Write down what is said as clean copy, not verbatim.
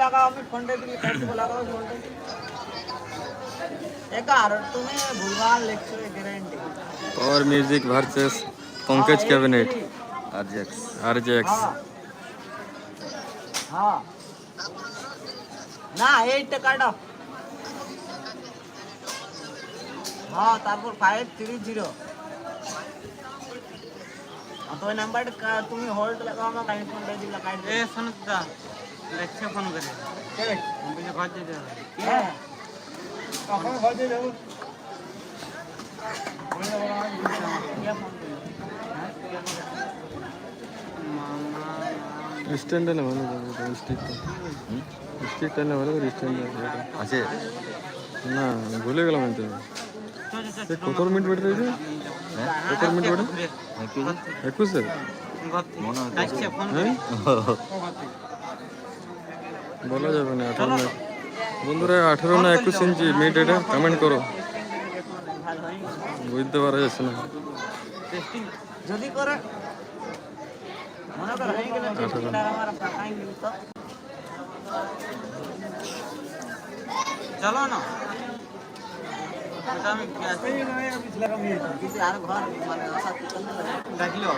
লাগাও আমি ফোনটা দিলে কাটবো লাগাও ফোনটা একার তুমি ভুলভাল লিখছো guarantee power music versus Pankaj cabinet आरजेक्स आरजेएक्स হ্যাঁ হ্যাঁ না এইটা কাটো হ্যাঁ তারপর 530 তো ওই নাম্বারটা তুমি হোল্ড লাগাও আমার কাইন্ড ফোনটা দিলে কাইন্ড এ শোনো দাদা লেখছে ফোন করে বলে ঘর যেতে হবে হ্যাঁ কখন ঘর দিয়ে যাবো स्टैंड है ना वाला स्टिक स्टिक है ना वाला स्टैंड আছে ना भूले गला मैं तो ये कतर मिनट बैठ रही थी कतर मिनट बैठ एकुश से মনে হয় লেখছে ফোন हैं বলা যাবে না 18 না বন্ধুরা 18 না 21 ইঞ্চি মিড এটা কমেন্ট করো বুঝতে পারা যাচ্ছে না টেস্টিং যদি করে মনে করো হয়ে গেলে টেস্টিংটা আমার পাঠাই দিল তো চলো না এটা আমি কিছু আর ঘর মানে আশা করতে দেখলো